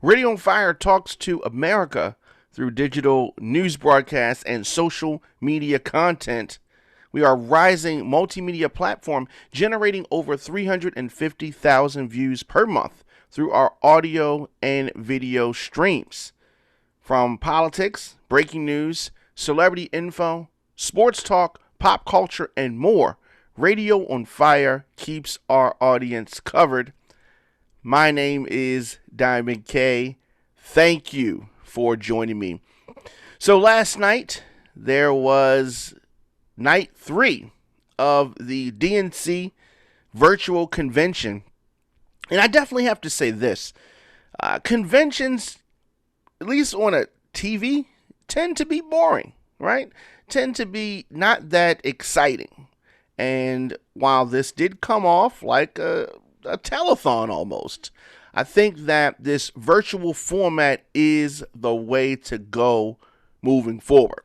Radio on Fire talks to America through digital news broadcasts and social media content. We are a rising multimedia platform generating over 350,000 views per month through our audio and video streams. From politics, breaking news, celebrity info, sports talk, pop culture, and more, Radio on Fire keeps our audience covered. My name is Diamond K. Thank you for joining me. So last night, there was night 3 of the DNC virtual convention. And I definitely have to say this. Conventions, at least on a TV, tend to be boring, right? Tend to be not that exciting. And while this did come off like a telethon almost, I think that this virtual format is the way to go moving forward.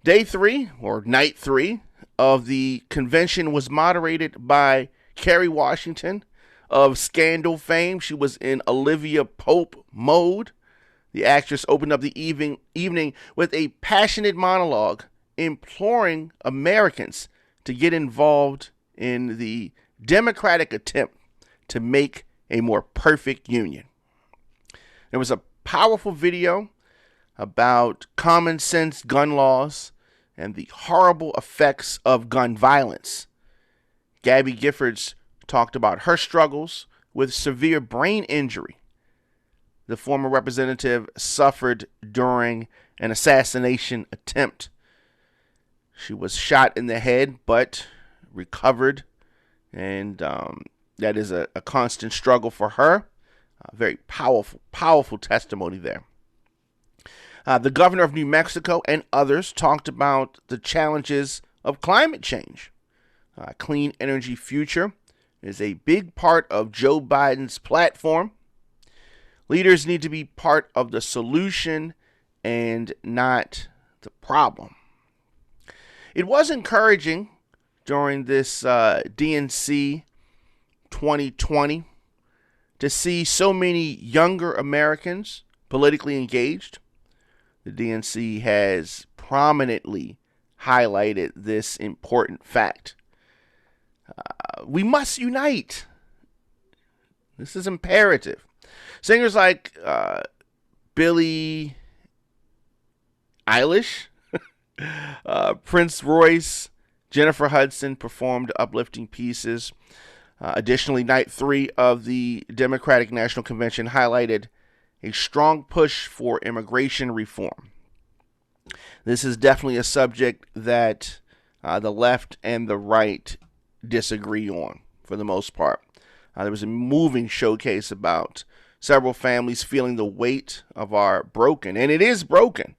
Day 3, or night 3, of the convention was moderated by Kerry Washington of Scandal fame. She was in Olivia Pope mode. The actress opened up the evening with a passionate monologue imploring Americans to get involved in the democratic attempt to make a more perfect union. There was a powerful video about common sense gun laws and the horrible effects of gun violence. Gabby Giffords talked about her struggles with severe brain injury. The former representative suffered during an assassination attempt. She was shot in the head, but recovered, and that is a constant struggle for her. Very powerful testimony there. The governor of New Mexico and others talked about the challenges of climate change. Clean energy future is a big part of Joe Biden's platform. Leaders need to be part of the solution and not the problem. It was encouraging during this DNC 2020 to see so many younger Americans politically engaged. The DNC has prominently highlighted this important fact. We must unite. This is imperative. Singers like Billie Eilish, Prince Royce, Jennifer Hudson performed uplifting pieces. Additionally, night 3 of the Democratic National Convention highlighted a strong push for immigration reform. This is definitely a subject that the left and the right disagree on for the most part. There was a moving showcase about several families feeling the weight of our broken, and it is broken,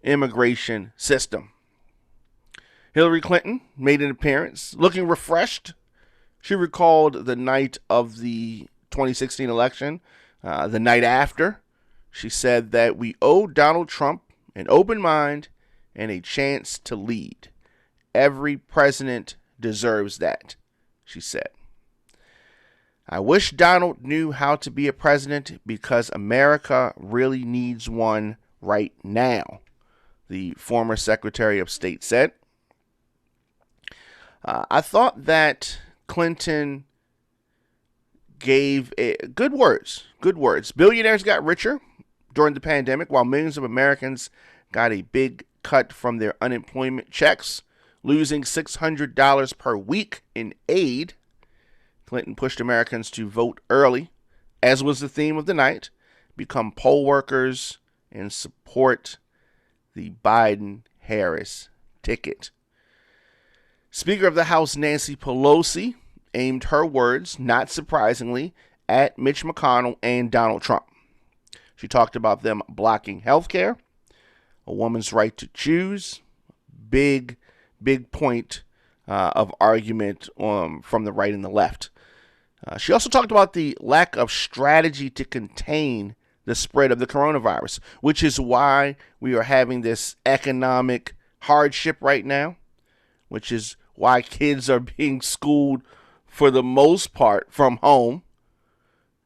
immigration system. Hillary Clinton made an appearance looking refreshed. She recalled the night of the 2016 election, the night after. She said that we owe Donald Trump an open mind and a chance to lead. Every president deserves that, she said. I wish Donald knew how to be a president because America really needs one right now, the former Secretary of State said. I thought that Clinton gave good words. Billionaires got richer during the pandemic while millions of Americans got a big cut from their unemployment checks, losing $600 per week in aid. Clinton pushed Americans to vote early, as was the theme of the night, become poll workers, and support the Biden-Harris ticket. Speaker of the House Nancy Pelosi aimed her words, not surprisingly, at Mitch McConnell and Donald Trump. She talked about them blocking health care, a woman's right to choose, big point of argument from the right and the left. She also talked about the lack of strategy to contain the spread of the coronavirus, which is why we are having this economic hardship right now, which is why kids are being schooled for the most part from home.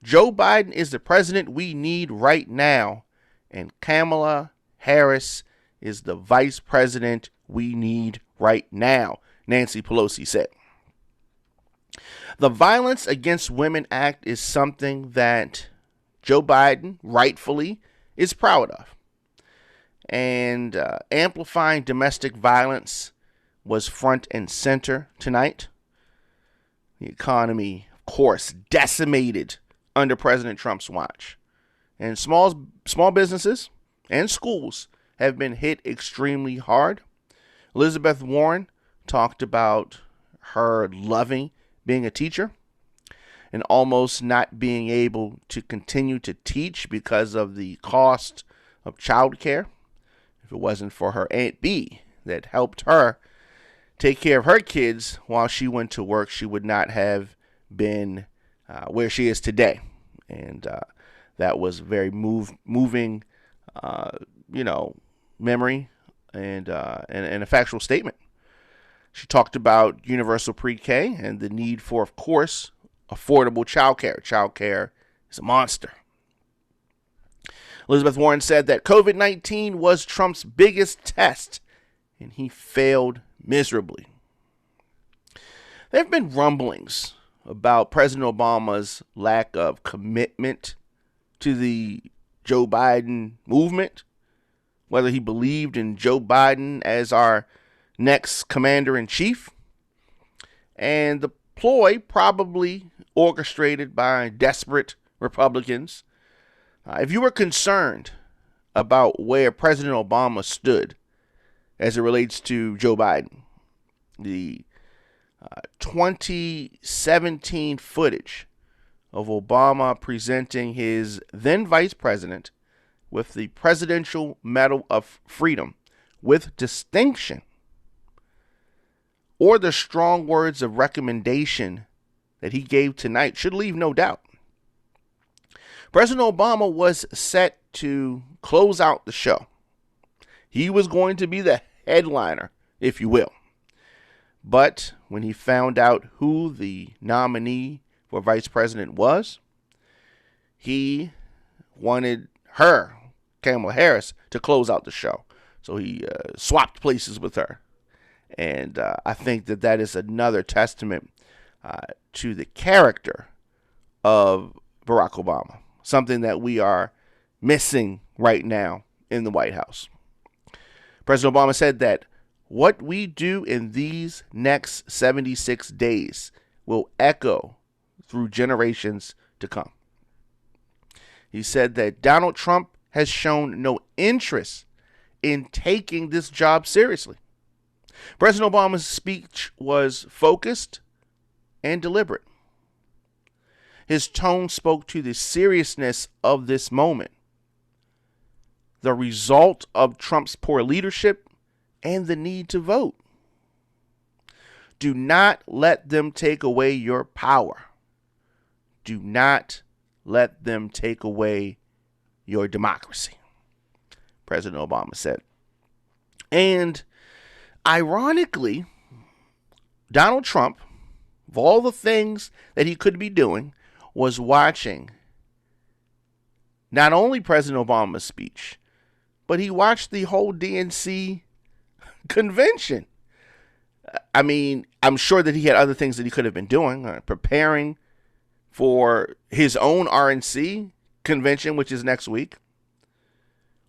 Joe Biden is the president we need right now, and Kamala Harris is the vice president we need right now, Nancy Pelosi said. The Violence Against Women Act is something that Joe Biden rightfully is proud of. And amplifying domestic violence was front and center tonight. The economy, of course, decimated under President Trump's watch. And small businesses and schools have been hit extremely hard. Elizabeth Warren talked about her loving being a teacher and almost not being able to continue to teach because of the cost of childcare. If it wasn't for her Aunt B that helped her take care of her kids while she went to work, she would not have been where she is today. And that was very moving, memory and a factual statement. She talked about universal pre-K and the need for, of course, affordable childcare. Childcare is a monster. Elizabeth Warren said that COVID-19 was Trump's biggest test, and he failed miserably. There have been rumblings about President Obama's lack of commitment to the Joe Biden movement, whether he believed in Joe Biden as our next commander-in-chief, and the ploy probably orchestrated by desperate Republicans. If you were concerned about where President Obama stood as it relates to Joe Biden, the 2017 footage of Obama presenting his then vice president with the Presidential Medal of Freedom with distinction, or the strong words of recommendation that he gave tonight, should leave no doubt. President Obama was set to close out the show. He was going to be the headliner, if you will. But when he found out who the nominee for vice president was, he wanted her, Kamala Harris, to close out the show. So he swapped places with her. And I think that is another testament to the character of Barack Obama, something that we are missing right now in the White House. President Obama said that what we do in these next 76 days will echo through generations to come. He said that Donald Trump has shown no interest in taking this job seriously. President Obama's speech was focused and deliberate. His tone spoke to the seriousness of this moment, the result of Trump's poor leadership, and the need to vote. Do not let them take away your power. Do not let them take away your democracy, President Obama said. And ironically, Donald Trump, of all the things that he could be doing, was watching not only President Obama's speech, but he watched the whole DNC convention. I mean, I'm sure that he had other things that he could have been doing, preparing for his own RNC convention, which is next week,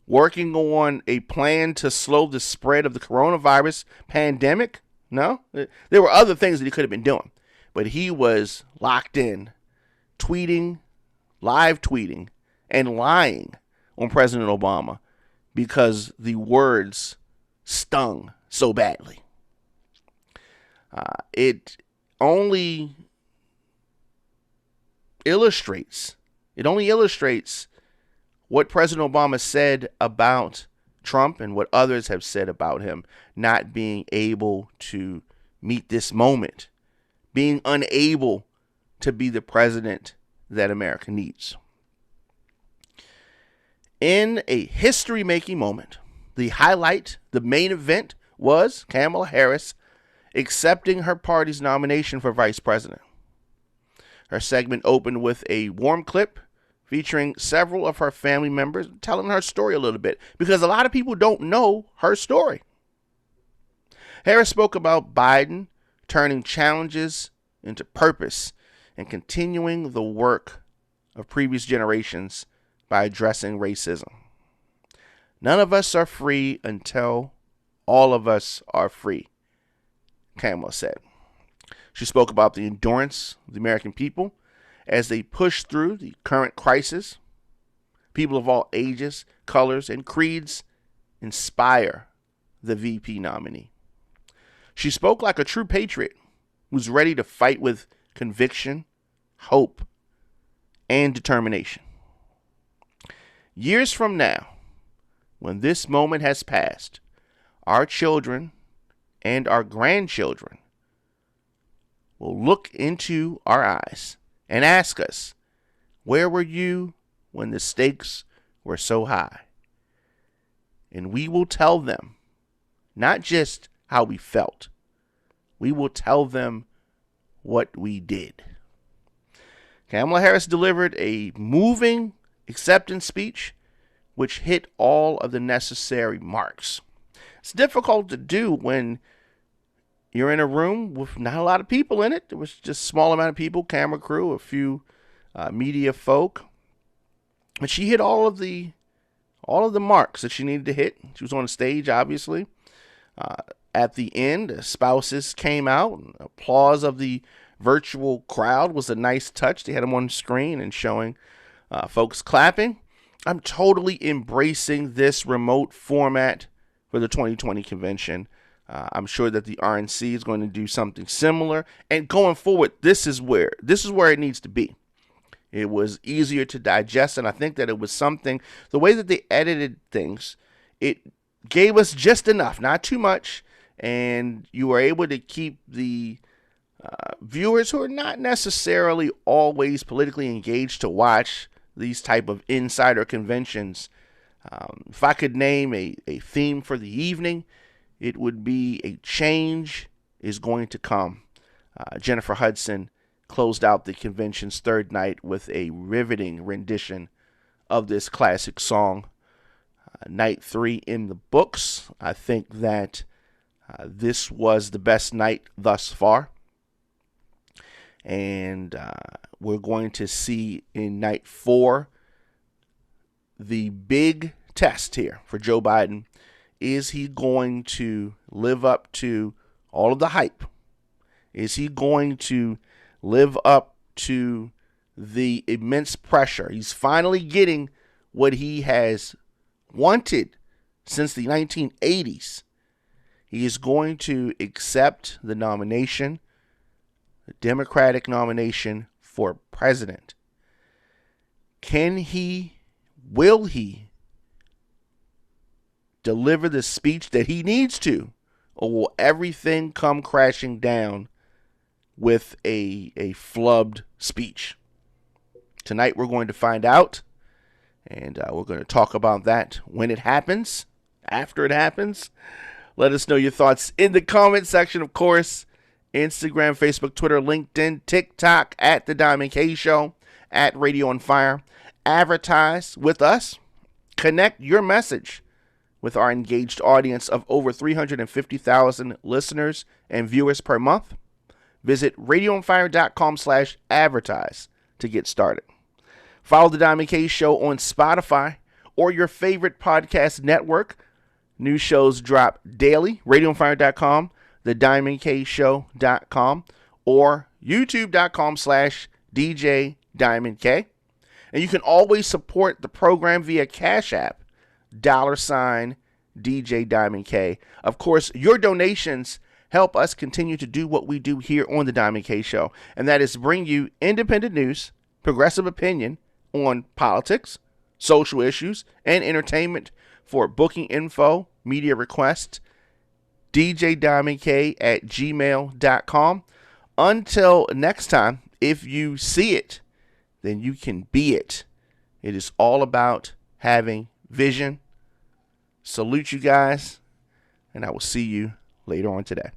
working on a plan to slow the spread of the coronavirus pandemic. No, there were other things that he could have been doing, but he was locked in, live tweeting, and lying on President Obama because the words stung so badly. It only illustrates what President Obama said about Trump and what others have said about him not being able to meet this moment, being unable to be the president that America needs. In a history-making moment, the highlight, the main event, was Kamala Harris accepting her party's nomination for vice president. Her segment opened with a warm clip featuring several of her family members telling her story a little bit, because a lot of people don't know her story. Harris spoke about Biden turning challenges into purpose and continuing the work of previous generations by addressing racism. None of us are free until all of us are free, Kamala said. She spoke about the endurance of the American people as they push through the current crisis. People of all ages, colors, and creeds inspire the VP nominee. She spoke like a true patriot who's ready to fight with conviction, hope, and determination. Years from now, when this moment has passed, our children and our grandchildren will look into our eyes and ask us, where were you when the stakes were so high? And we will tell them not just how we felt, we will tell them what we did. Kamala Harris delivered a moving acceptance speech which hit all of the necessary marks. It's difficult to do when you're in a room with not a lot of people in it. There was just a small amount of people, camera crew, a few media folk. But she hit all of the marks that she needed to hit. She was on the stage, obviously. At the end, the spouses came out. Applause of the virtual crowd was a nice touch. They had them on the screen and showing folks clapping. I'm totally embracing this remote format for the 2020 convention. I'm sure that the RNC is going to do something similar. And going forward, this is where it needs to be. It was easier to digest, and I think that it was something, the way that they edited things, it gave us just enough, not too much, and you were able to keep the viewers who are not necessarily always politically engaged to watch these type of insider conventions. If I could name a theme for the evening, it would be a change is going to come. Jennifer Hudson closed out the convention's third night with a riveting rendition of this classic song. Night 3 in the books. I think that this was the best night thus far. And we're going to see in night 4 the big test here for Joe Biden. Is he going to live up to all of the hype? Is he going to live up to the immense pressure? He's finally getting what he has wanted since the 1980s. He is going to accept the nomination, the Democratic nomination for president. Will he deliver the speech that he needs to, or will everything come crashing down with a flubbed speech? Tonight we're going to find out, and we're going to talk about that when it happens, after it happens. Let us know your thoughts in the comment section, of course. Instagram, Facebook, Twitter, LinkedIn, TikTok, at The Diamond K Show, at Radio on Fire. Advertise with us. Connect your message with our engaged audience of over 350,000 listeners and viewers per month. Visit radioonfire.com/advertise to get started. Follow The Diamond K Show on Spotify or your favorite podcast network. New shows drop daily. radioonfire.com, thediamondkshow.com, or youtube.com/DJ Diamond K. And you can always support the program via Cash App, $DJ Diamond K. Of course, your donations help us continue to do what we do here on The Diamond K Show, and that is bring you independent news, progressive opinion on politics, social issues, and entertainment. For booking info, media requests, djdiamondk@gmail.com. Until next time, if you see it, then you can be it. It is all about having vision. Salute you guys, and I will see you later on today.